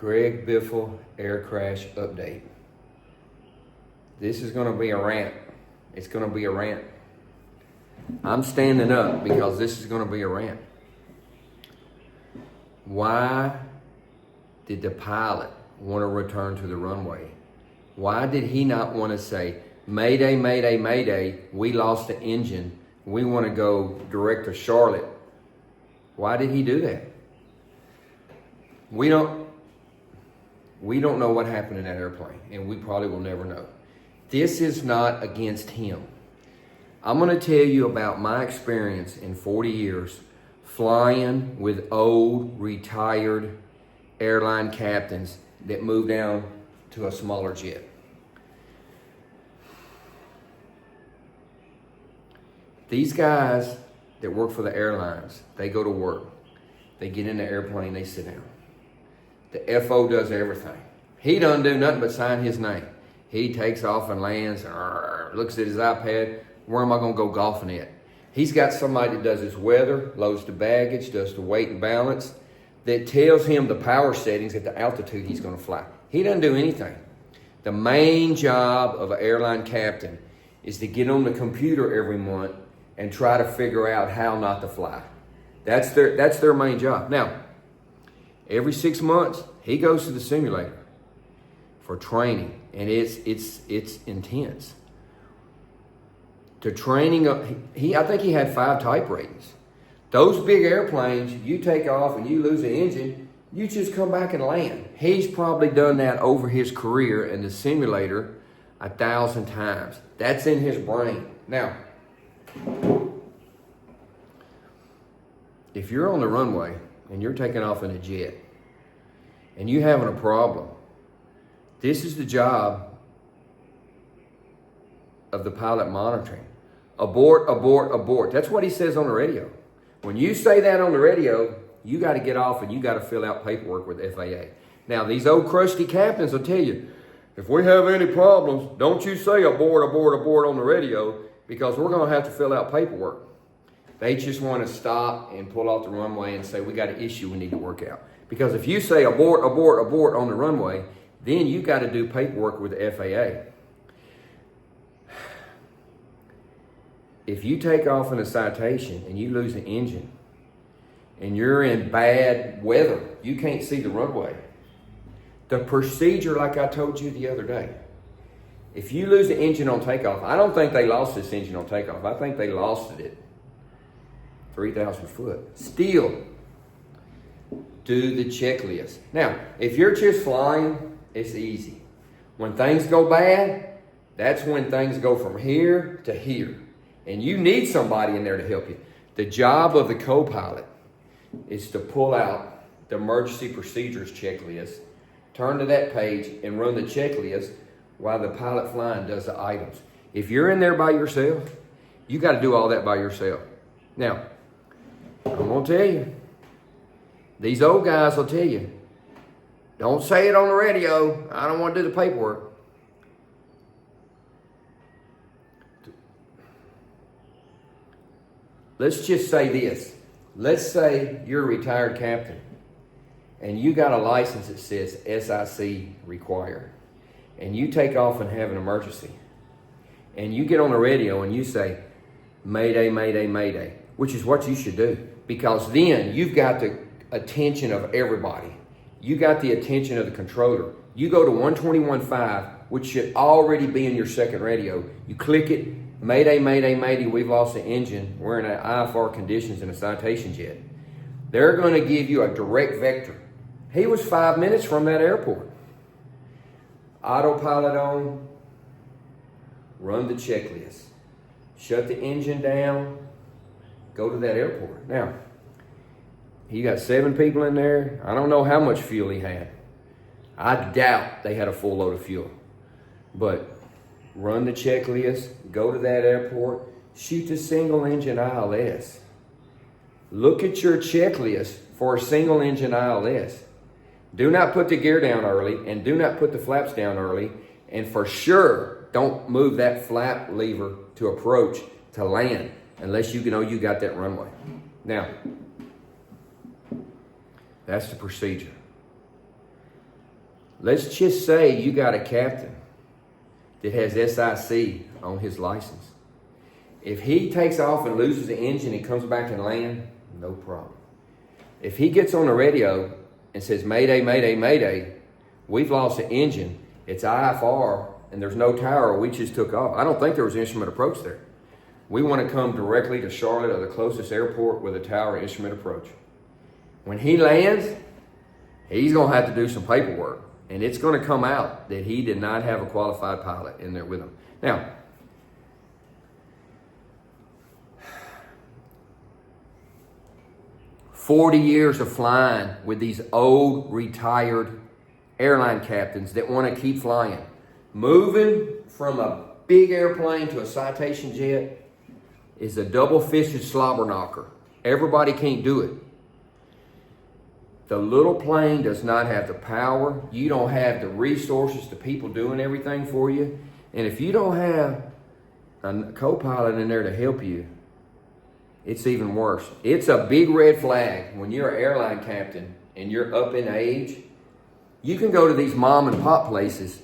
Greg Biffle air crash update. This is going to be a rant. It's going to be a rant. I'm standing up because this is going to be a rant. Why did the pilot want to return to the runway? Why did he not want to say, Mayday, Mayday, Mayday, we lost the engine. We want to go direct to Charlotte. Why did he do that? We don't know what happened in that airplane, and we probably will never know. This is not against him. I'm going to tell you about my experience in 40 years flying with old, retired airline captains that moved down to a smaller jet. These guys that work for the airlines, they go to work. They get in the airplane, they sit down. The FO does everything. He doesn't do nothing but sign his name. He takes off and lands, looks at his iPad. Where am I going to go golfing at? He's got somebody that does his weather, loads the baggage, does the weight and balance, that tells him the power settings at the altitude he's going to fly. He doesn't do anything. The main job of an airline captain is to get on the computer every month and try to figure out how not to fly. That's their main job. Now, every 6 months, he goes to the simulator for training, and it's intense. The training I think he had 5 type ratings. Those big airplanes, you take off and you lose the engine, you just come back and land. He's probably done that over his career in the simulator 1,000 times. That's in his brain. Now, if you're on the runway and you're taking off in a jet and you're having a problem, this is the job of the pilot monitoring. Abort, abort, abort. That's what he says on the radio. When you say that on the radio, you got to get off and you got to fill out paperwork with FAA. Now, these old crusty captains will tell you, if we have any problems, don't you say abort, abort, abort on the radio, because we're going to have to fill out paperwork. They just want to stop and pull off the runway and say, we got an issue we need to work out. Because if you say abort, abort, abort on the runway, then you got to do paperwork with the FAA. If you take off in a citation and you lose the engine and you're in bad weather, you can't see the runway. The procedure, like I told you the other day, if you lose the engine on takeoff, I don't think they lost this engine on takeoff. I think they lost it at 3,000 foot. Still, do the checklist. Now, if you're just flying, it's easy. When things go bad, that's when things go from here to here. And you need somebody in there to help you. The job of the co-pilot is to pull out the emergency procedures checklist, turn to that page, and run the checklist while the pilot flying does the items. If you're in there by yourself, you got to do all that by yourself. Now, I'm going to tell you, these old guys will tell you, don't say it on the radio. I don't want to do the paperwork. Let's just say this. Let's say you're a retired captain and you got a license that says SIC required, and you take off and have an emergency, and you get on the radio and you say, Mayday, Mayday, Mayday, which is what you should do, because then you've got the attention of everybody. You got the attention of the controller. You go to 121.5, which should already be in your second radio. You click it, Mayday, Mayday, Mayday, we've lost the engine. We're in IFR conditions in a citation jet. They're going to give you a direct vector. He was 5 minutes from that airport. Autopilot on, run the checklist, shut the engine down, go to that airport. Now, he got 7 people in there. I don't know how much fuel he had. I doubt they had a full load of fuel. But run the checklist, go to that airport, shoot the single engine ILS. Look at your checklist for a single engine ILS. Do not put the gear down early, and do not put the flaps down early. And for sure, don't move that flap lever to approach to land unless you know you got that runway. Now, that's the procedure. Let's just say you got a captain that has SIC on his license. If he takes off and loses the engine and comes back and land, no problem. If he gets on the radio and says, Mayday, Mayday, Mayday, we've lost the engine, it's IFR, and there's no tower, we just took off. I don't think there was instrument approach there. We want to come directly to Charlotte or the closest airport with a tower instrument approach. When he lands, he's going to have to do some paperwork. And it's going to come out that he did not have a qualified pilot in there with him. Now, "40 years of flying with these old retired airline captains that want to keep flying. Moving from a big airplane to a Citation jet is a double-fisted slobber knocker. Everybody can't do it. The little plane does not have the power. You don't have the resources, the people doing everything for you. And if you don't have a co-pilot in there to help you, it's even worse. It's a big red flag when you're an airline captain and you're up in age. You can go to these mom and pop places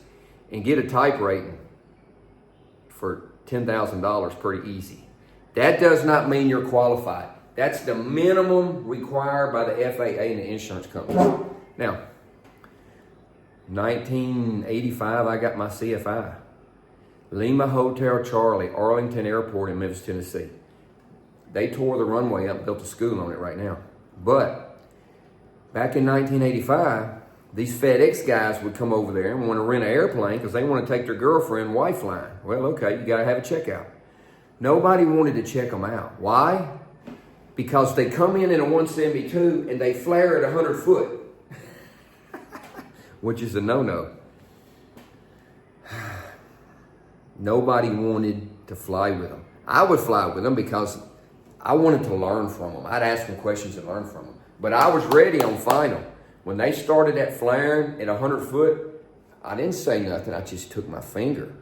and get a type rating for $10,000 pretty easy. That does not mean you're qualified. That's the minimum required by the FAA and the insurance company. Now, 1985, I got my CFI. Lima Hotel Charlie, Arlington Airport in Memphis, Tennessee. They tore the runway up and built a school on it right now. But back in 1985, these FedEx guys would come over there and want to rent an airplane because they want to take their girlfriend and wife flying. Well, okay, you got to have a checkout. Nobody wanted to check them out. Why? Because they come in a 172 and they flare at 100 foot, which is a no-no. Nobody wanted to fly with them. I would fly with them because I wanted to learn from them. I'd ask them questions and learn from them. But I was ready on final. When they started that flaring at 100 foot, I didn't say nothing. I just took my finger,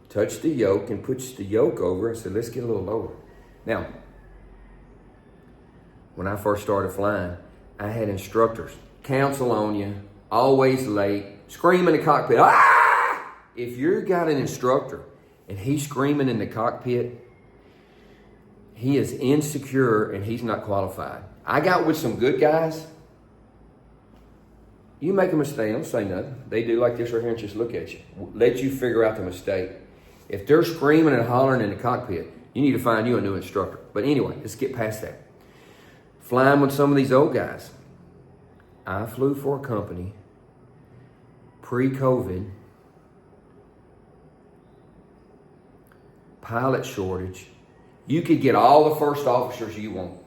touched the yoke, and pushed the yoke over. I said, let's get a little lower. Now, when I first started flying, I had instructors, counsel on you, always late, scream in the cockpit. Ah! If you've got an instructor and he's screaming in the cockpit, he is insecure and he's not qualified. I got with some good guys. You make a mistake, don't say nothing. They do like this right here and just look at you. Let you figure out the mistake. If they're screaming and hollering in the cockpit, you need to find you a new instructor. But anyway, let's get past that. Flying with some of these old guys. I flew for a company pre-COVID, pilot shortage. You could get all the first officers you want,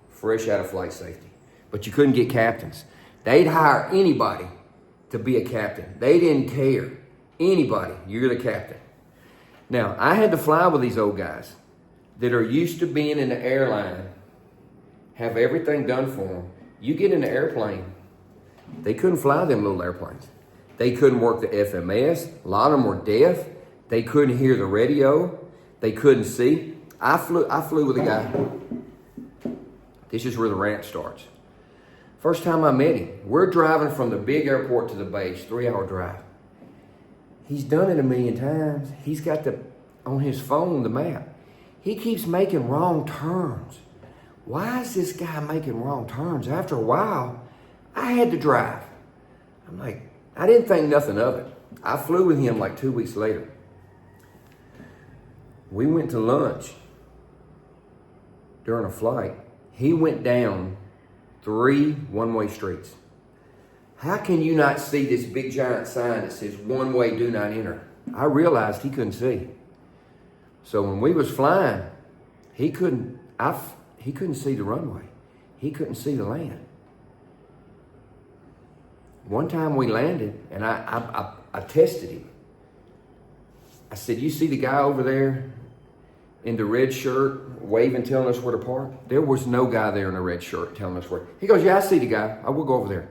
fresh out of flight safety, but you couldn't get captains. They'd hire anybody to be a captain. They didn't care. Anybody, you're the captain. Now, I had to fly with these old guys that are used to being in the airline, have everything done for them. You get in the airplane, they couldn't fly them little airplanes. They couldn't work the FMS. A lot of them were deaf. They couldn't hear the radio. They couldn't see. I flew with a guy. This is where the rant starts. First time I met him, we're driving from the big airport to the base, 3-hour drive. He's done it a million times. He's got on his phone the map. He keeps making wrong turns. Why is this guy making wrong turns? After a while, I had to drive. I'm like, I didn't think nothing of it. I flew with him like 2 weeks later. We went to lunch during a flight. He went down 3 one-way streets. How can you not see this big giant sign that says one way, do not enter? I realized he couldn't see. So when we was flying, he couldn't see the runway. He couldn't see the land. One time we landed and I tested him. I said, you see the guy over there in the red shirt waving, telling us where to park? There was no guy there in a red shirt telling us where. He goes, yeah, I see the guy. I will go over there.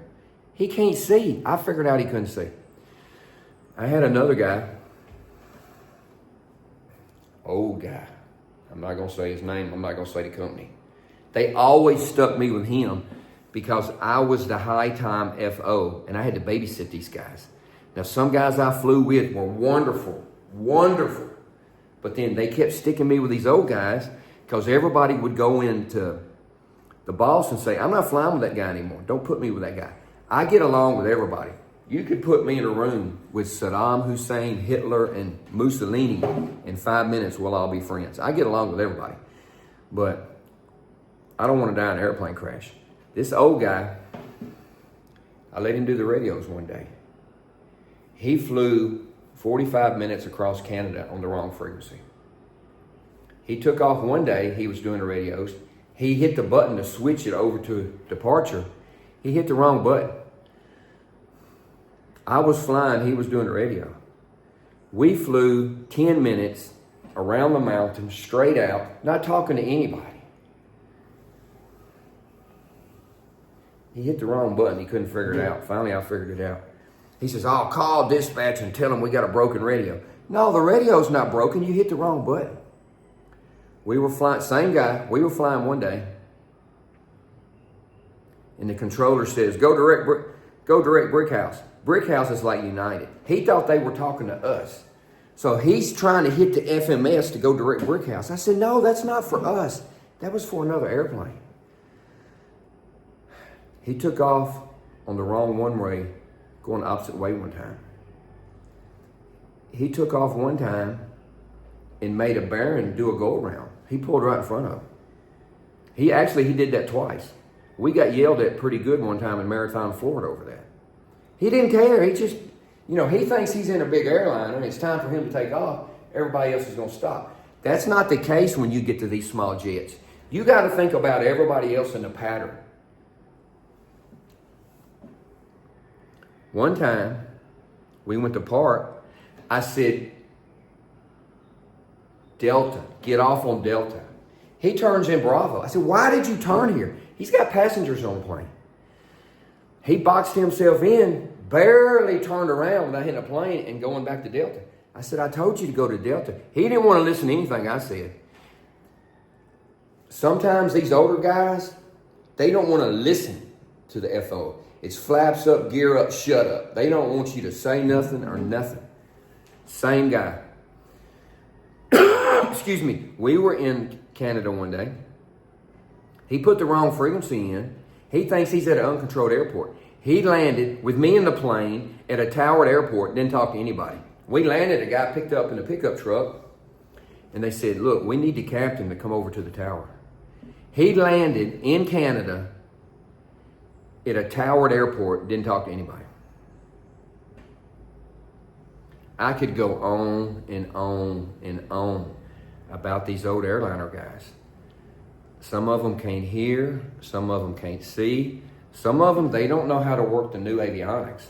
He can't see. I figured out he couldn't see. I had another guy, old guy. I'm not going to say his name. I'm not going to say the company. They always stuck me with him because I was the high time FO and I had to babysit these guys. Now, some guys I flew with were wonderful, wonderful. But then they kept sticking me with these old guys because everybody would go into the boss and say, I'm not flying with that guy anymore. Don't put me with that guy. I get along with everybody. You could put me in a room with Saddam Hussein, Hitler, and Mussolini in 5 minutes. We'll all be friends. I get along with everybody. But I don't want to die in an airplane crash. This old guy, I let him do the radios one day. He flew 45 minutes across Canada on the wrong frequency. He took off one day. He was doing the radios. He hit the button to switch it over to departure. He hit the wrong button. I was flying. He was doing the radio. We flew 10 minutes around the mountain, straight out, not talking to anybody. He hit the wrong button. He couldn't figure it out. Finally, I figured it out. He says, I'll call dispatch and tell them we got a broken radio. No, the radio's not broken. You hit the wrong button. We were flying, same guy. We were flying one day. And the controller says, go direct Brick House. Brick House is like United. He thought they were talking to us. So he's trying to hit the FMS to go direct Brick House. I said, no, that's not for us. That was for another airplane. He took off on the wrong one-way, going the opposite way one time. He took off one time and made a bearing do a go-around. He pulled right in front of him. He did that twice. We got yelled at pretty good one time in Marathon, Florida over that. He didn't care. He just, he thinks he's in a big airliner and it's time for him to take off. Everybody else is going to stop. That's not the case when you get to these small jets. You got to think about everybody else in the pattern. One time, we went to park. I said, Delta, get off on Delta. He turns in Bravo. I said, why did you turn here? He's got passengers on the plane. He boxed himself in, barely turned around without hitting a plane and going back to Delta. I said, I told you to go to Delta. He didn't want to listen to anything I said. Sometimes these older guys, they don't want to listen to the FO. It's flaps up, gear up, shut up. They don't want you to say nothing or nothing. Same guy. Excuse me. We were in Canada one day. He put the wrong frequency in. He thinks he's at an uncontrolled airport. He landed with me in the plane at a towered airport, didn't talk to anybody. We landed, a guy picked up in a pickup truck, and they said, look, we need the captain to come over to the tower. He landed in Canada at a towered airport, didn't talk to anybody. I could go on and on and on about these old airliner guys. Some of them can't hear, some of them can't see, some of them, they don't know how to work the new avionics,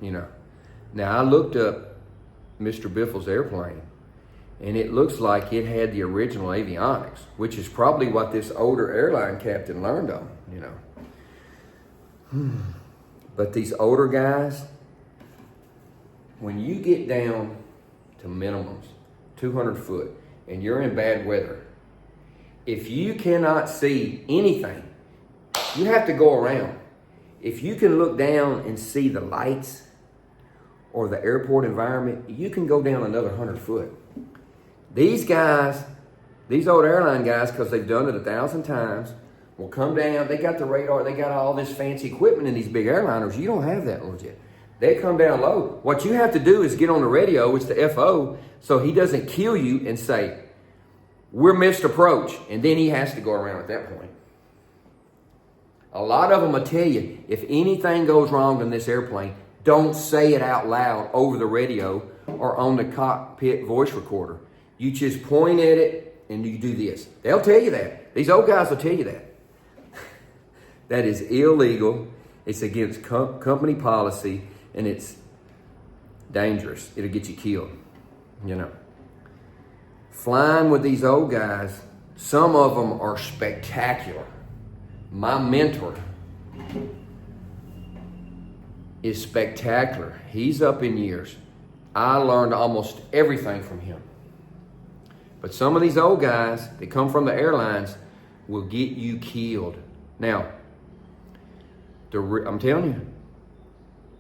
Now, I looked up Mr. Biffle's airplane, and it looks like it had the original avionics, which is probably what this older airline captain learned on, But these older guys, when you get down to minimums, 200 foot, and you're in bad weather, if you cannot see anything, you have to go around. If you can look down and see the lights or the airport environment, you can go down another 100 foot. These guys, these old airline guys, because they've done it 1,000 times, will come down. They got the radar. They got all this fancy equipment in these big airliners. You don't have that legit. They come down low. What you have to do is get on the radio. It's the FO, so he doesn't kill you and say, we're missed approach. And then he has to go around at that point. A lot of them will tell you, if anything goes wrong in this airplane, don't say it out loud over the radio or on the cockpit voice recorder. You just point at it and you do this. They'll tell you that. These old guys will tell you that. That is illegal. It's against company policy, and it's dangerous. It'll get you killed, Flying with these old guys, some of them are spectacular. My mentor is spectacular. He's up in years. I learned almost everything from him. But some of these old guys that come from the airlines will get you killed. Now, I'm telling you,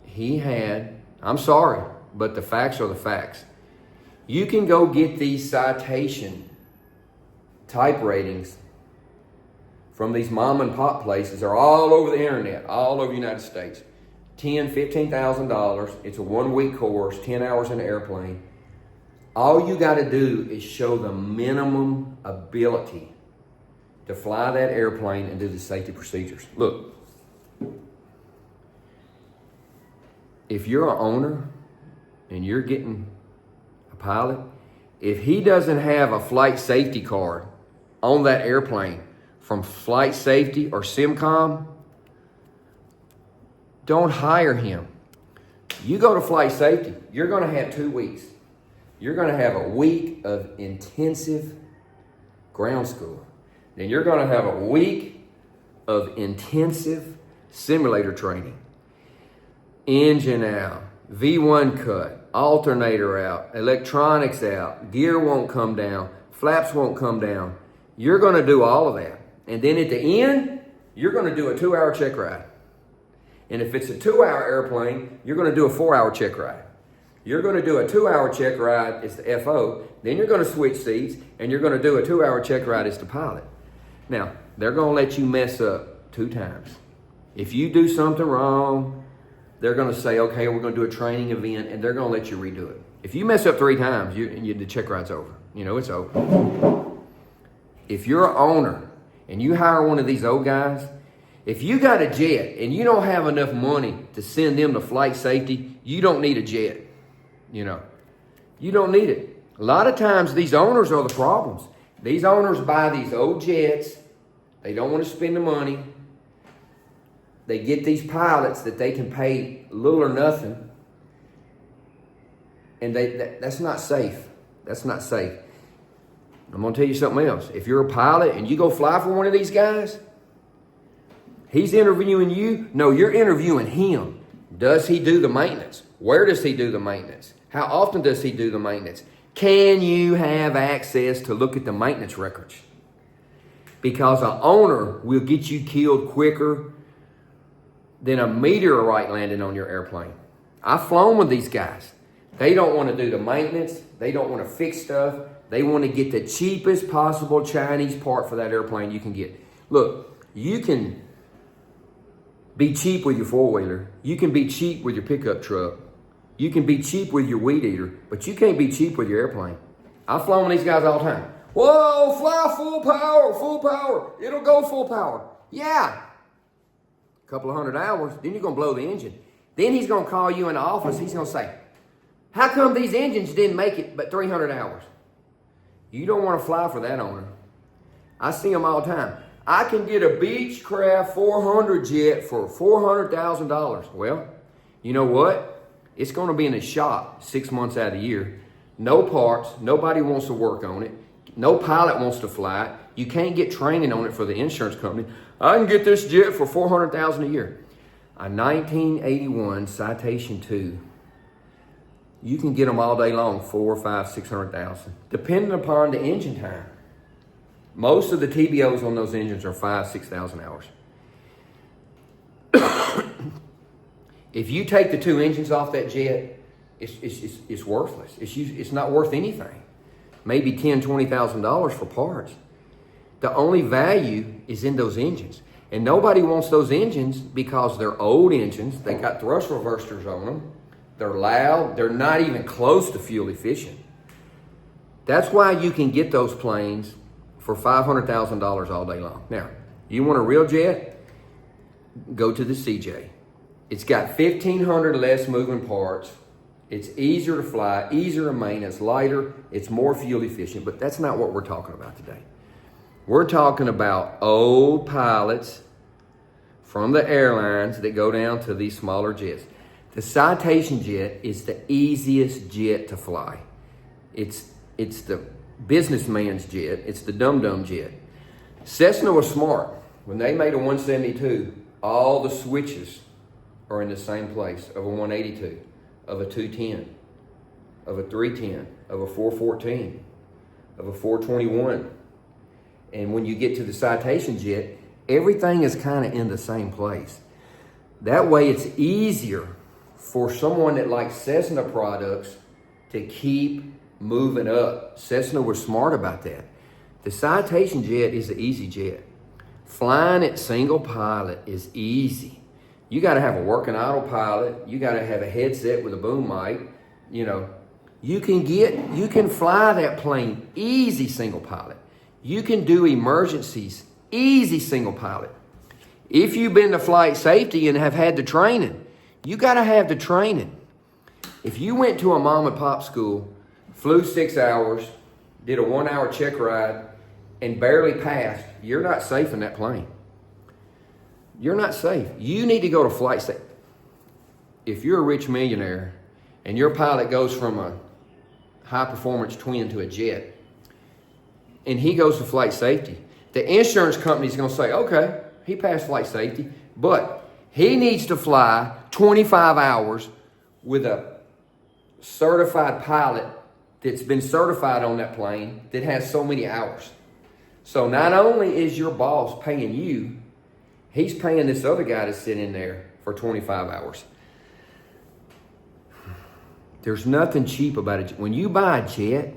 he had I'm sorry, but the facts are the facts. You can go get these citation type ratings from these mom and pop places. They're all over the internet, all over the United States. $10,000, $15,000. It's a 1-week course, 10 hours in an airplane. All you got to do is show the minimum ability to fly that airplane and do the safety procedures. Look, if you're an owner and you're getting a pilot, if he doesn't have a flight safety card on that airplane from flight safety or SimCom, don't hire him. You go to flight safety, you're going to have 2 weeks. You're going to have a week of intensive ground school. Then you're going to have a week of intensive simulator training. Engine out, V1 cut, alternator out, electronics out, gear won't come down, flaps won't come down. You're going to do all of that. And then at the end, you're going to do a 2-hour check ride. And if it's a 2-hour airplane, you're going to do a 4-hour check ride. You're going to do a 2-hour check ride as the FO. Then you're going to switch seats, and you're going to do a 2-hour check ride as the pilot. Now, they're going to let you mess up 2 times. If you do something wrong, they're going to say, okay, we're going to do a training event, and they're going to let you redo it. If you mess up 3 times, the check ride's over. It's over. If you're an owner and you hire one of these old guys, if you got a jet and you don't have enough money to send them to flight safety, you don't need a jet. You don't need it. A lot of times these owners are the problems. These owners buy these old jets. They don't want to spend the money. They get these pilots that they can pay little or nothing. And that's not safe. That's not safe. I'm going to tell you something else. If you're a pilot and you go fly for one of these guys, he's interviewing you. No, you're interviewing him. Does he do the maintenance? Where does he do the maintenance? How often does he do the maintenance? Can you have access to look at the maintenance records? Because an owner will get you killed quicker than a meteorite landing on your airplane. I've flown with these guys. They don't want to do the maintenance. They don't want to fix stuff. They want to get the cheapest possible Chinese part for that airplane you can get. Look, you can be cheap with your 4-wheeler. You can be cheap with your pickup truck. You can be cheap with your weed eater, but you can't be cheap with your airplane. I've flown with these guys all the time. Whoa, fly full power, full power. It'll go full power. Yeah. A couple of 100 hours, then you're going to blow the engine. Then he's going to call you in the office. He's going to say, how come these engines didn't make it but 300 hours? You don't want to fly for that owner. I see them all the time. I can get a Beechcraft 400 jet for $400,000. Well, you know what? It's going to be in a shop 6 months out of the year. No parts. Nobody wants to work on it. No pilot wants to fly it. You can't get training on it for the insurance company. I can get this jet for $400,000 a year. A 1981 Citation 2. You can get them all day long, 4, 5, 600,000, depending upon the engine time. Most of the TBOs on those engines are 5,000, 6,000 hours. If you take the 2 engines off that jet, it's worthless. It's not worth anything. Maybe $10,000, $20,000 for parts. The only value is in those engines. And nobody wants those engines because they're old engines. They got thrust reversers on them. They're loud. They're not even close to fuel efficient. That's why you can get those planes for $500,000 all day long. Now, you want a real jet? Go to the CJ. It's got 1,500 less moving parts. It's easier to fly, easier to maintain, it's lighter, it's more fuel efficient, but that's not what we're talking about today. We're talking about old pilots from the airlines that go down to these smaller jets. The Citation jet is the easiest jet to fly. It's the businessman's jet. It's the dum-dum jet. Cessna was smart. When they made a 172, all the switches are in the same place of a 182, of a 210, of a 310, of a 414, of a 421. And when you get to the Citation jet, everything is kind of in the same place. That way it's easier for someone that likes Cessna products to keep moving up. Cessna was smart about that. The Citation jet is an easy jet. Flying at single pilot is easy. You got to have a working autopilot. You got to have a headset with a boom mic. You know, you can fly that plane easy single pilot. You can do emergencies easy single pilot. If you've been to flight safety and have had the training, you got to have the training. If you went to a mom and pop school, flew 6 hours, did a 1 hour check ride, and barely passed, you're not safe in that plane. You're not safe. You need to go to flight safety. If you're a rich millionaire and your pilot goes from a high performance twin to a jet, and he goes to flight safety, the insurance company's going to say, okay, he passed flight safety, but he needs to fly 25 hours with a certified pilot that's been certified on that plane that has so many hours. So not only is your boss paying you, he's paying this other guy to sit in there for 25 hours. There's nothing cheap about it. When you buy a jet,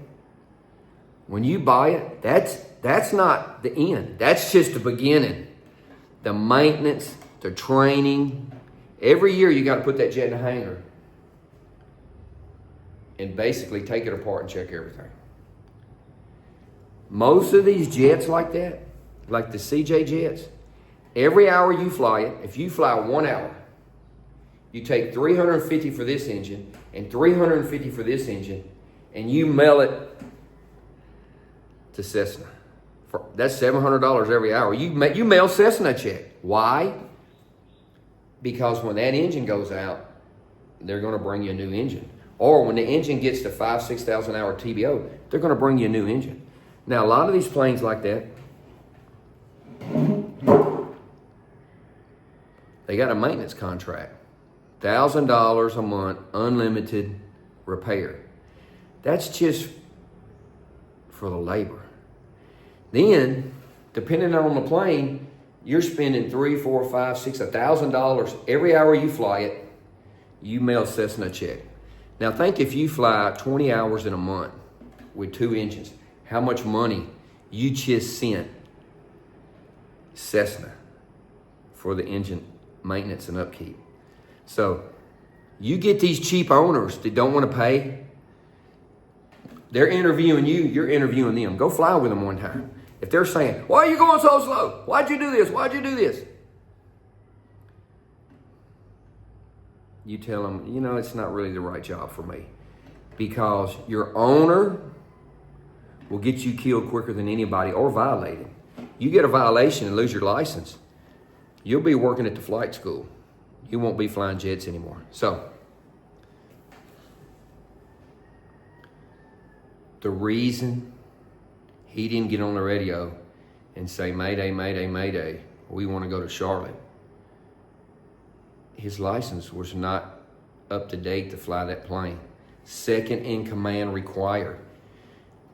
when you buy it, that's not the end. That's just the beginning. The maintenance, the training. Every year you got to put that jet in a hangar and basically take it apart and check everything. Most of these jets like that, like the CJ jets, every hour you fly it, if you fly 1 hour, you take 350 for this engine and 350 for this engine, and you mail it to Cessna. That's $700 every hour. You mail Cessna a check. Why? Because when that engine goes out, they're going to bring you a new engine. Or when the engine gets to 5,000 to 6,000 hour TBO, they're going to bring you a new engine. Now, a lot of these planes like that, they got a maintenance contract. $1,000 a month, unlimited repair. That's just for the labor. Then, depending on the plane, you're spending $3,000, $4,000, $5,000, $6,000, $1,000 every hour you fly it. You mail Cessna a check. Now, think if you fly 20 hours in a month with 2 engines, how much money you just sent Cessna for the engine maintenance and upkeep. So you get these cheap owners that don't want to pay. They're interviewing you, you're interviewing them. Go fly with them one time. If they're saying, why are you going so slow? Why'd you do this? Why'd you do this? You tell them, you know, it's not really the right job for me. Because your owner will get you killed quicker than anybody or violated. You get a violation and lose your license, you'll be working at the flight school. You won't be flying jets anymore. So, the reason he didn't get on the radio and say, Mayday, Mayday, Mayday, we want to go to Charlotte, his license was not up to date to fly that plane. Second in command required.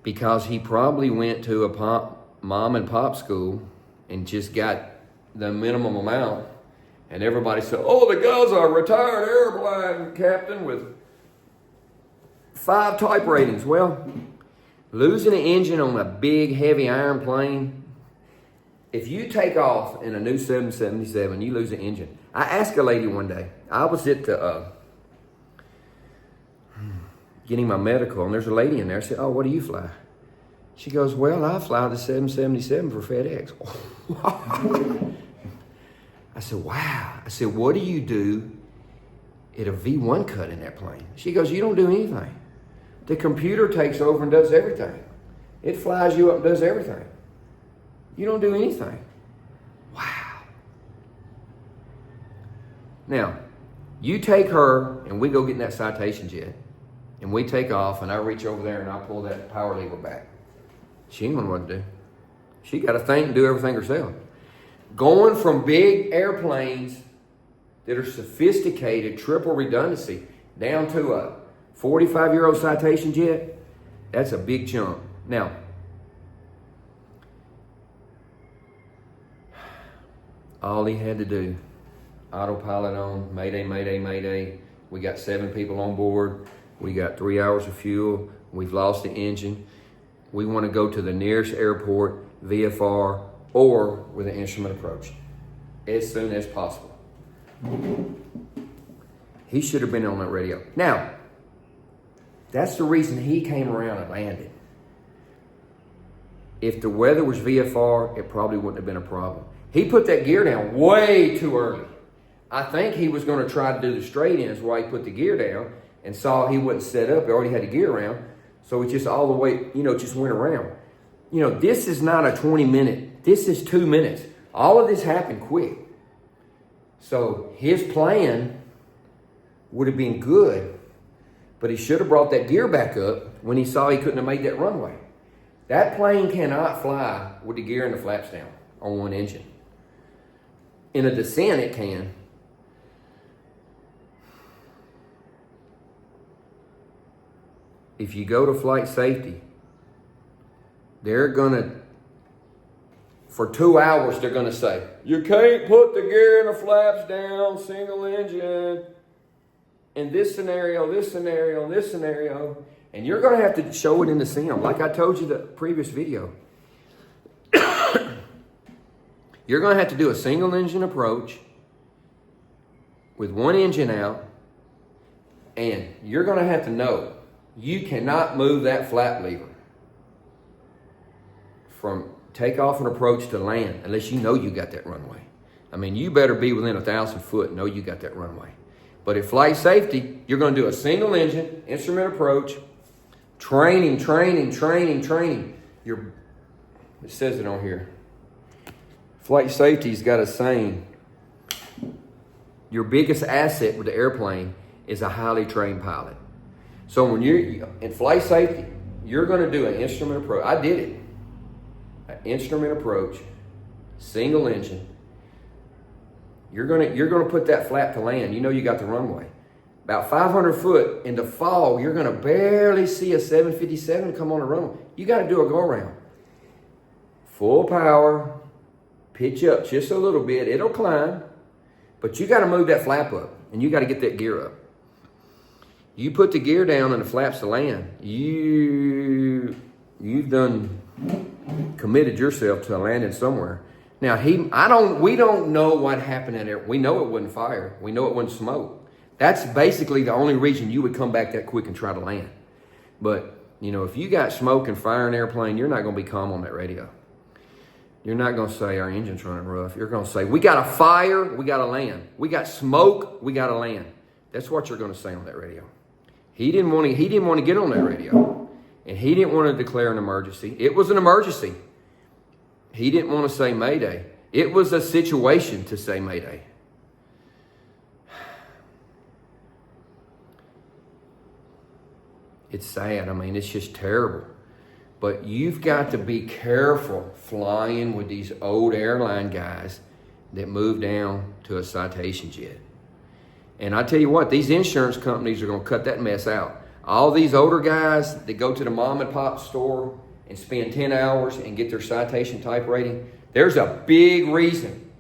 Because he probably went to a mom and pop school and just got the minimum amount. And everybody said, oh, the guy's a retired airplane captain with 5 type ratings. Well, losing an engine on a big, heavy iron plane, if you take off in a new 777, you lose an engine. I asked a lady one day, I was at getting my medical, and there's a lady in there. I said, oh, what do you fly? She goes, well, I fly the 777 for FedEx. I said, wow. I said, what do you do at a V1 cut in that plane? She goes, you don't do anything. The computer takes over and does everything. It flies you up and does everything. You don't do anything. Wow. Now, you take her and we go get in that Citation jet and we take off and I reach over there and I pull that power lever back. She ain't gonna know what to do. She got to think and do everything herself. Going from big airplanes that are sophisticated, triple redundancy, down to a 45-year-old Citation jet, that's a big jump. Now, all he had to do, autopilot on, Mayday, Mayday, Mayday, We got 7 people on board. We got 3 hours of fuel. We've lost the engine. We want to go to the nearest airport, VFR, or with an instrument approach as soon as possible. He should have been on that radio. Now, that's the reason he came around and landed. If the weather was VFR, it probably wouldn't have been a problem. He put that gear down way too early. I think he was going to try to do the straight ins while he put the gear down and saw he wasn't set up. He already had the gear around. So it just all the way, just went around. This is not a 20-minute. This is 2 minutes. All of this happened quick. So his plan would have been good, but he should have brought that gear back up when he saw he couldn't have made that runway. That plane cannot fly with the gear and the flaps down on one engine. In a descent, it can. If you go to flight safety, they're gonna, for 2 hours, they're gonna say, you can't put the gear and the flaps down, single engine, in this scenario, this scenario, this scenario, and you're gonna have to show it in the sim, like I told you the previous video. You're gonna have to do a single engine approach with one engine out, and you're gonna have to know you cannot move that flap lever from takeoff and approach to land unless you know you got that runway. I mean, you better be within 1,000 foot and know you got that runway. But at flight safety, you're going to do a single engine, instrument approach, training. It says it on here. Flight safety's got a saying, your biggest asset with the airplane is a highly trained pilot. So when you're in flight safety, you're going to do an instrument approach. I did it. An instrument approach, single engine. You're gonna put that flap to land. You know you got the runway. About 500 foot in the fall, you're gonna barely see a 757 come on the runway. You got to do a go around. Full power, pitch up just a little bit. It'll climb, but you got to move that flap up, and you got to get that gear up. You put the gear down and the flaps to land. You've done committed yourself to landing somewhere. Now we don't know what happened in there. We know it wasn't fire. We know it wasn't smoke. That's basically the only reason you would come back that quick and try to land. But if you got smoke and fire in an airplane, you're not going to be calm on that radio. You're not going to say our engine's running rough. You're going to say we got a fire, we got to land. We got smoke, we got to land. That's what you're going to say on that radio. He didn't want to get on that radio. And he didn't want to declare an emergency. It was an emergency. He didn't want to say Mayday. It was a situation to say Mayday. It's sad. I mean, it's just terrible. But you've got to be careful flying with these old airline guys that move down to a citation jet. And I tell you what, these insurance companies are going to cut that mess out. All these older guys that go to the mom and pop store and spend 10 hours and get their citation type rating, there's a big reason.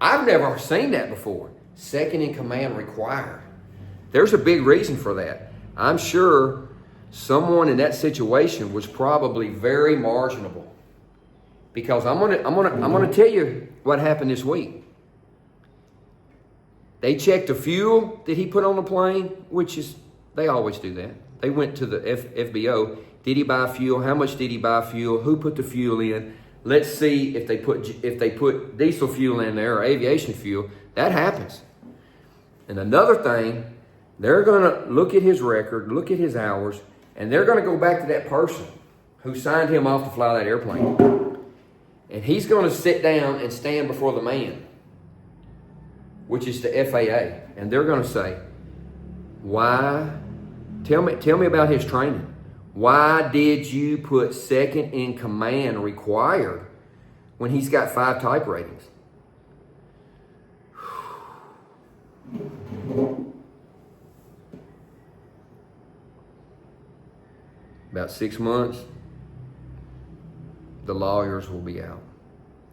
I've never seen that before. Second in command required. There's a big reason for that. I'm sure someone in that situation was probably very marginable. Because I'm gonna tell you what happened this week. They checked the fuel that he put on the plane, which is, they always do that. They went to the FBO. Did he buy fuel? How much did he buy fuel? Who put the fuel in? Let's see if they put diesel fuel in there or aviation fuel. That happens. And another thing, they're going to look at his record, look at his hours, and they're going to go back to that person who signed him off to fly that airplane. And he's going to sit down and stand before the man, which is the FAA. And they're going to say, why? Tell me about his training. Why did you put second in command required when he's got 5 type ratings? About 6 months, the lawyers will be out.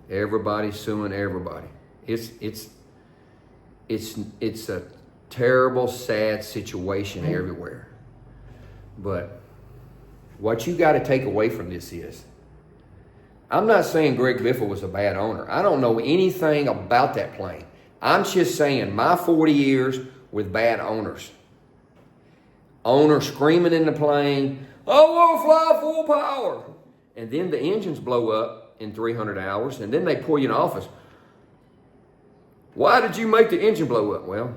Everybody's suing everybody. It's Terrible, sad situation everywhere. But what you got to take away from this is, I'm not saying Greg Biffle was a bad owner. I don't know anything about that plane. I'm just saying my 40 years with bad owners. Owner screaming in the plane, I want to fly full power. And then the engines blow up in 300 hours, and then they pull you in the office. Why did you make the engine blow up? Well,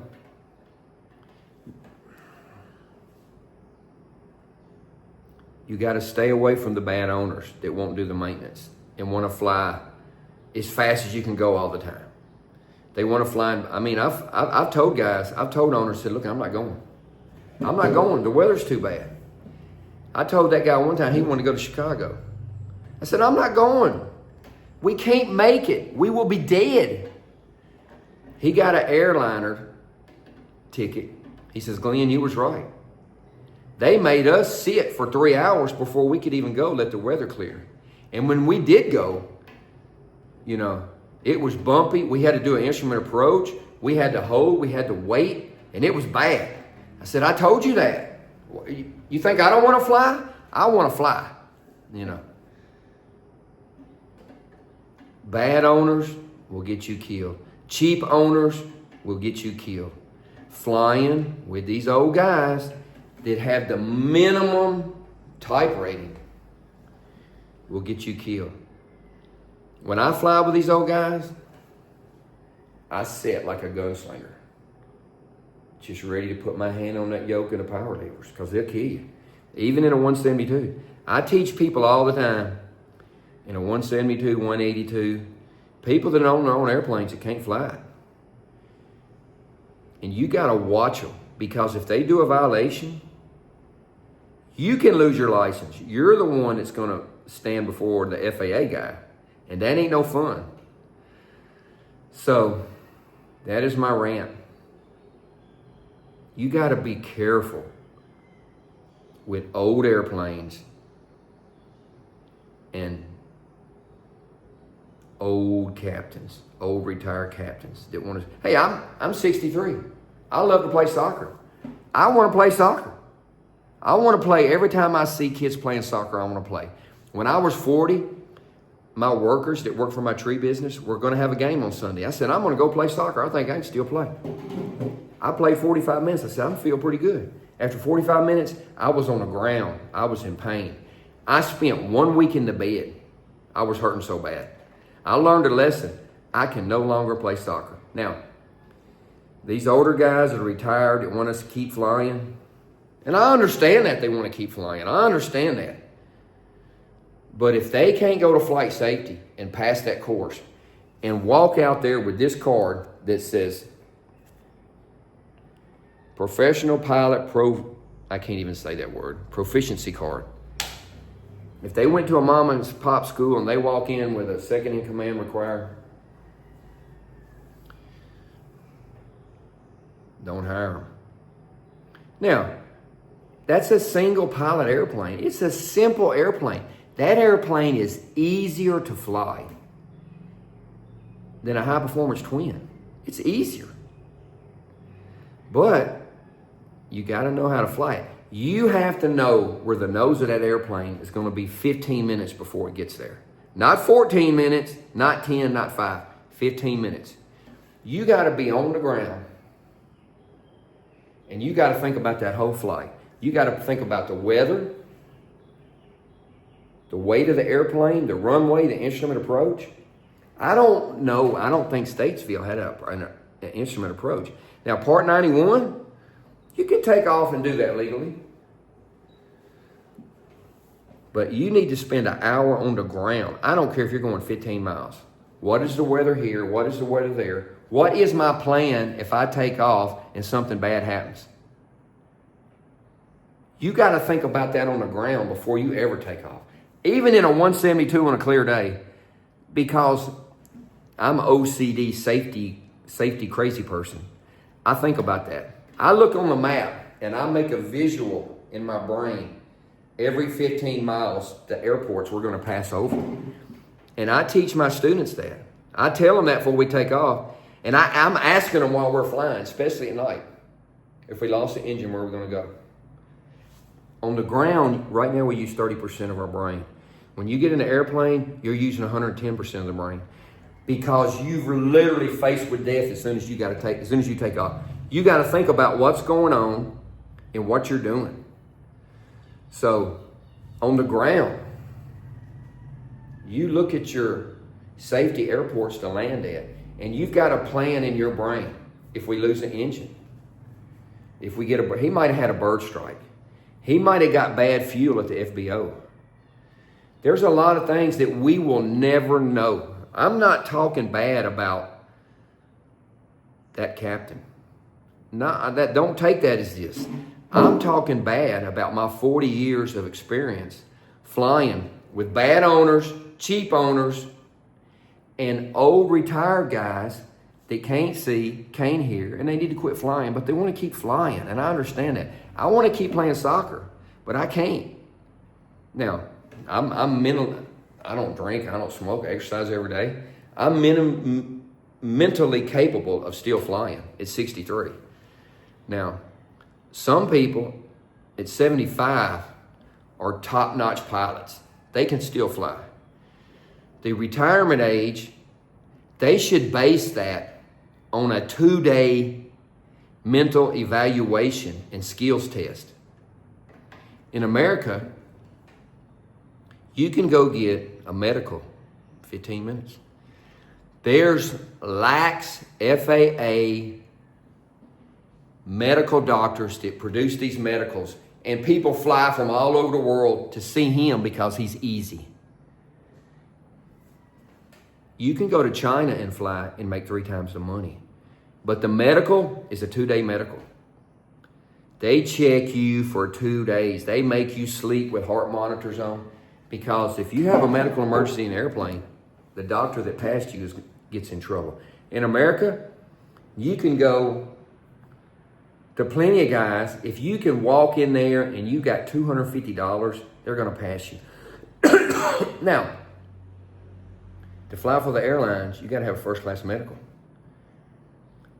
you got to stay away from the bad owners that won't do the maintenance and want to fly as fast as you can go all the time. They want to fly. I've told guys, I've told owners, said, look, I'm not going. I'm not going. The weather's too bad. I told that guy one time he wanted to go to Chicago. I said, I'm not going. We can't make it. We will be dead. He got an airliner ticket. He says, Glenn, you was right. They made us sit for 3 hours before we could even go, let the weather clear. And when we did go, it was bumpy. We had to do an instrument approach. We had to hold. We had to wait. And it was bad. I said, I told you that. You think I don't want to fly? I want to fly. Bad owners will get you killed. Cheap owners will get you killed. Flying with these old guys that have the minimum type rating will get you killed. When I fly with these old guys, I sit like a gunslinger, just ready to put my hand on that yoke of the power levers, because they'll kill you. Even in a 172. I teach people all the time, in a 172, 182, people that own their own airplanes that can't fly it. And you got to watch them, because if they do a violation, you can lose your license. You're the one that's going to stand before the FAA guy, and that ain't no fun. So that is my rant. You got to be careful with old airplanes and old captains, old retired captains that want to, hey, I'm 63. I love to play soccer. I want to play soccer. I want to play. Every time I see kids playing soccer, I want to play. When I was 40, my workers that work for my tree business were going to have a game on Sunday. I said, I'm going to go play soccer. I think I can still play. I played 45 minutes. I said, I feel pretty good. After 45 minutes, I was on the ground. I was in pain. I spent 1 week in the bed. I was hurting so bad. I learned a lesson. I can no longer play soccer. Now, these older guys that are retired that want us to keep flying, and I understand that they want to keep flying. I understand that. But if they can't go to flight safety and pass that course and walk out there with this card that says professional pilot I can't even say that word, proficiency card. If they went to a mom and pop school and they walk in with a second in command required, don't hire them. Now, that's a single pilot airplane. It's a simple airplane. That airplane is easier to fly than a high performance twin. It's easier. But you got to know how to fly it. You have to know where the nose of that airplane is going to be 15 minutes before it gets there. Not 14 minutes, not 10, not 5, 15 minutes. You got to be on the ground. And you got to think about that whole flight. You got to think about the weather, the weight of the airplane, the runway, the instrument approach. I don't know. I don't think Statesville had an instrument approach. Now, Part 91, you can take off and do that legally. But you need to spend an hour on the ground. I don't care if you're going 15 miles. What is the weather here? What is the weather there? What is my plan if I take off and something bad happens? You got to think about that on the ground before you ever take off. Even in a 172 on a clear day, because I'm an OCD safety crazy person. I think about that. I look on the map and I make a visual in my brain every 15 miles, the airports we're going to pass over. And I teach my students that. I tell them that before we take off. And I'm asking them while we're flying, especially at night. If we lost the engine, where are we going to go? On the ground, right now we use 30% of our brain. When you get in an airplane, you're using 110% of the brain, because you're literally faced with death as soon as you take off. You got to think about what's going on and what you're doing. So on the ground, you look at your safety airports to land at, and you've got a plan in your brain. If we lose the engine, if we get he might have had a bird strike. He might have got bad fuel at the FBO. There's a lot of things that we will never know. I'm not talking bad about that captain. Don't take that as this. I'm talking bad about my 40 years of experience flying with bad owners, cheap owners, and old retired guys that can't see, can't hear, and they need to quit flying, but they want to keep flying, and I understand that. I want to keep playing soccer, but I can't. Now, I'm mental. I don't drink, I don't smoke, I exercise every day. I'm mentally capable of still flying at 63. Now, some people at 75 are top-notch pilots. They can still fly. The retirement age, they should base that on a 2-day mental evaluation and skills test. In America, you can go get a medical 15 minutes. There's lax FAA medical doctors that produce these medicals, and people fly from all over the world to see him because he's easy. You can go to China and fly and make 3 times the money. But the medical is a 2-day medical. They check you for 2 days. They make you sleep with heart monitors on, because if you have a medical emergency in an airplane, the doctor that passed you gets in trouble. In America, you can go to plenty of guys. If you can walk in there and you got $250, they're going to pass you. Now, to fly for the airlines, you got to have a first-class medical.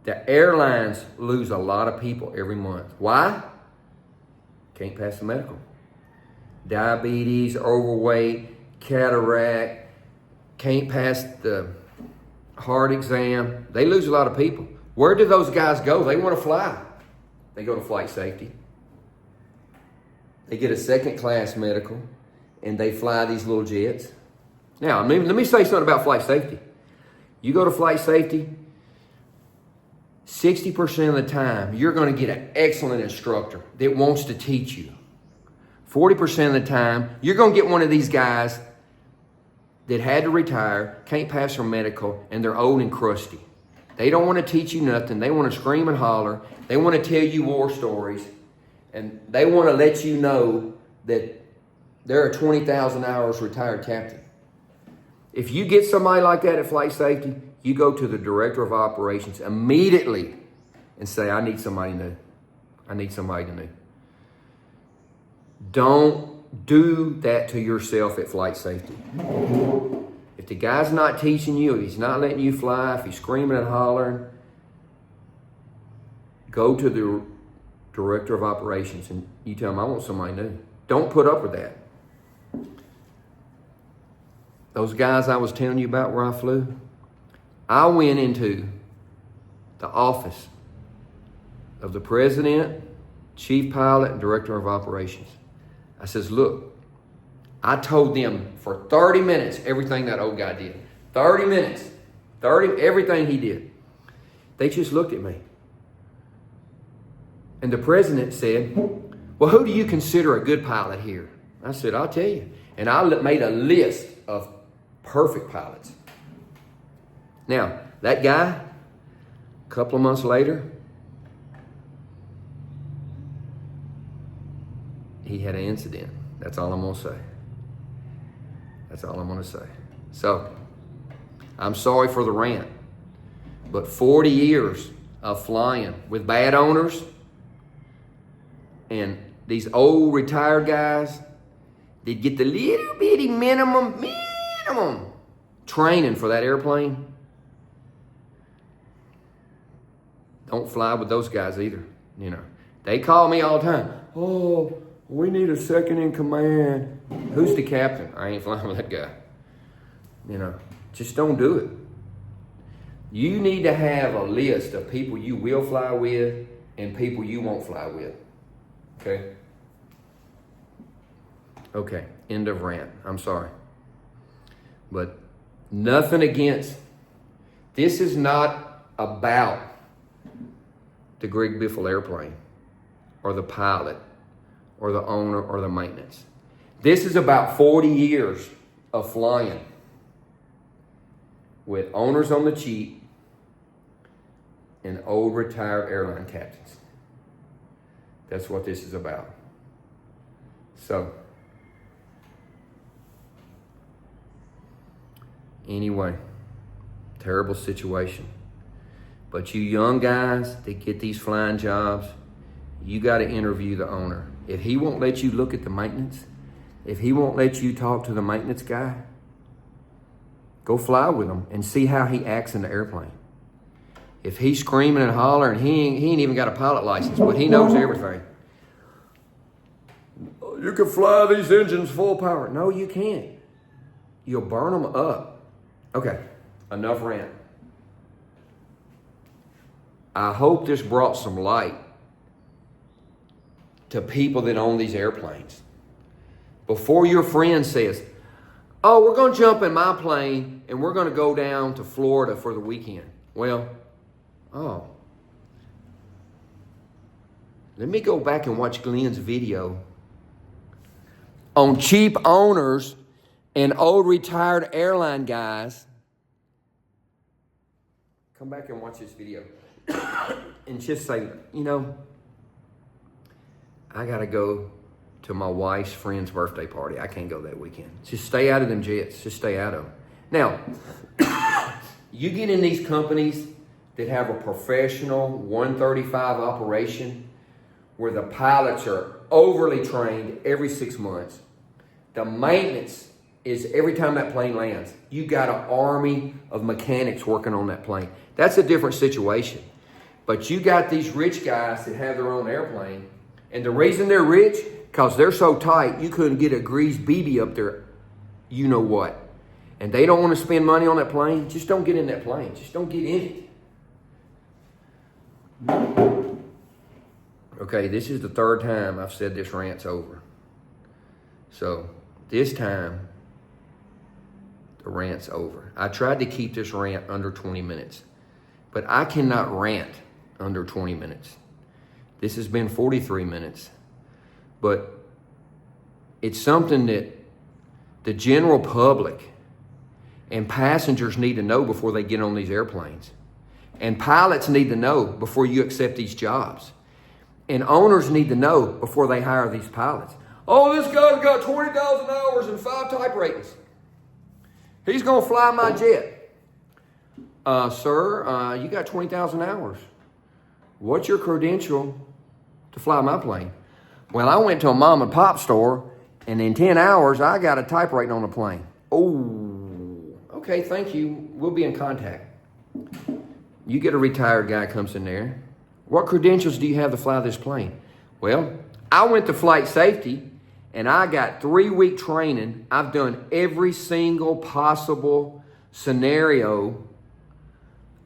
The airlines lose a lot of people every month. Why? Can't pass the medical. Diabetes, overweight, cataract, can't pass the heart exam. They lose a lot of people. Where do those guys go? They want to fly. They go to flight safety. They get a second-class medical, and they fly these little jets. Now, let me say something about flight safety. You go to flight safety, 60% of the time, you're going to get an excellent instructor that wants to teach you. 40% of the time, you're going to get one of these guys that had to retire, can't pass their medical, and they're old and crusty. They don't want to teach you nothing. They want to scream and holler. They want to tell you war stories. And they want to let you know that they're a 20,000 hours retired captain. If you get somebody like that at flight safety, you go to the director of operations immediately and say, I need somebody new. I need somebody new. Don't do that to yourself at flight safety. If the guy's not teaching you, if he's not letting you fly, if he's screaming and hollering, go to the director of operations and you tell him, I want somebody new. Don't put up with that. Those guys I was telling you about where I flew, I went into the office of the president, chief pilot, and director of operations. I says, look, I told them for 30 minutes everything that old guy did. 30 minutes. Everything he did. They just looked at me. And the president said, well, who do you consider a good pilot here? I said, I'll tell you. And I made a list of perfect pilots. Now, that guy, a couple of months later, he had an incident. That's all I'm going to say. That's all I'm going to say. So, I'm sorry for the rant, but 40 years of flying with bad owners and these old retired guys that get the little bitty minimum training for that airplane. Don't fly with those guys either, you know. They call me all the time. Oh, we need a second in command. Who's the captain? I ain't flying with that guy. You know, just don't do it. You need to have a list of people you will fly with and people you won't fly with. Okay? Okay, end of rant. I'm sorry. But nothing against. This is not about the Greg Biffle airplane or the pilot or the owner or the maintenance. This is about 40 years of flying with owners on the cheap and old retired airline captains. That's what this is about. So, anyway, terrible situation. But you young guys that get these flying jobs, you got to interview the owner. If he won't let you look at the maintenance, if he won't let you talk to the maintenance guy, go fly with him and see how he acts in the airplane. If he's screaming and hollering, he ain't even got a pilot license, but he knows everything. You can fly these engines full power. No, you can't. You'll burn them up. Okay, enough rant. I hope this brought some light to people that own these airplanes. Before your friend says, oh, we're going to jump in my plane and we're going to go down to Florida for the weekend. Well, let me go back and watch Glenn's video on cheap owners and old retired airline guys. Come back and watch this video and just say, you know, I got to go to my wife's friend's birthday party. I can't go that weekend. Just stay out of them jets. Just stay out of them. Now, you get in these companies that have a professional 135 operation where the pilots are overly trained every 6 months. The maintenance is every time that plane lands, you got an army of mechanics working on that plane. That's a different situation. But you got these rich guys that have their own airplane, and the reason they're rich, because they're so tight, you couldn't get a greased BB up there, you know what. And they don't want to spend money on that plane, just don't get in that plane. Just don't get in it. Okay, this is the third time I've said this rant's over. So, this time, the rant's over. I tried to keep this rant under 20 minutes, but I cannot rant under 20 minutes. This has been 43 minutes, but it's something that the general public and passengers need to know before they get on these airplanes. And pilots need to know before you accept these jobs. And owners need to know before they hire these pilots. Oh, this guy's got 20,000 hours and 5 type ratings. He's going to fly my jet. Sir, you got 20,000 hours. What's your credential to fly my plane? Well, I went to a mom and pop store, and in 10 hours, I got a type rating on the plane. Oh, okay, thank you. We'll be in contact. You get a retired guy comes in there. What credentials do you have to fly this plane? Well, I went to flight safety, and I got 3-week training. I've done every single possible scenario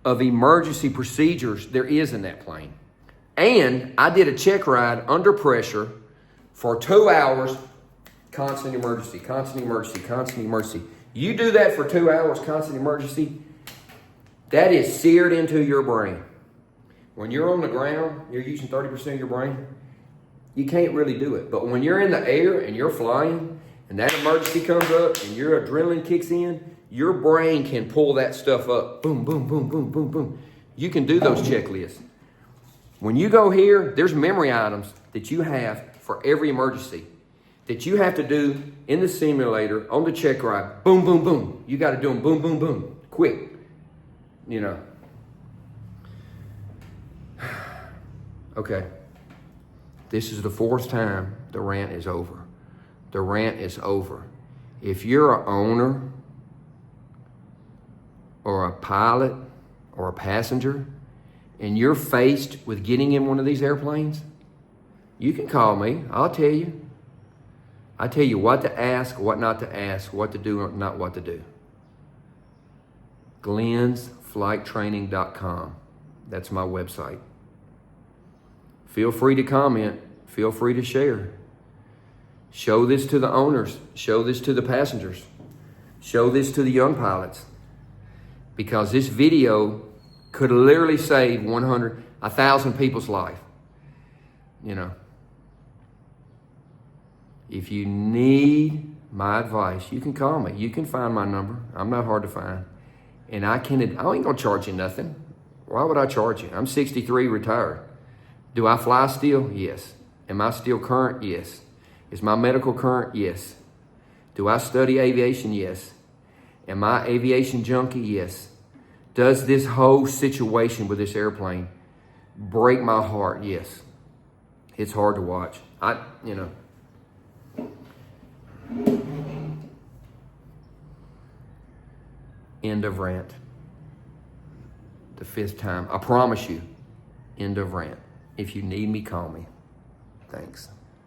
of emergency procedures there is in that plane. And I did a check ride under pressure for 2 hours, constant emergency, constant emergency, constant emergency. You do that for 2 hours, constant emergency, that is seared into your brain. When you're on the ground, you're using 30% of your brain, you can't really do it. But when you're in the air and you're flying and that emergency comes up and your adrenaline kicks in, your brain can pull that stuff up. Boom, boom, boom, boom, boom, boom. You can do those checklists. When you go here, there's memory items that you have for every emergency that you have to do in the simulator on the check ride. Boom, boom, boom. You got to do them boom, boom, boom. Quick. You know. Okay. This is the 4th time the rant is over. The rant is over. If you're an owner or a pilot or a passenger and you're faced with getting in one of these airplanes, You can call me. I'll tell you. I tell you what to ask, what not to ask, what to do, not what to do. glensflighttraining.com. That's my website. Feel free to comment. Feel free to share. Show this to the owners. Show this to the passengers. Show this to the young pilots. Because this video could literally save 1,000 people's life. You know. If you need my advice, you can call me. You can find my number. I'm not hard to find. And I ain't gonna charge you nothing. Why would I charge you? I'm 63, retired. Do I fly still? Yes. Am I still current? Yes. Is my medical current? Yes. Do I study aviation? Yes. Am I aviation junkie? Yes. Does this whole situation with this airplane break my heart? Yes. It's hard to watch. End of rant. The 5th time. I promise you. End of rant. If you need me, call me. Thanks.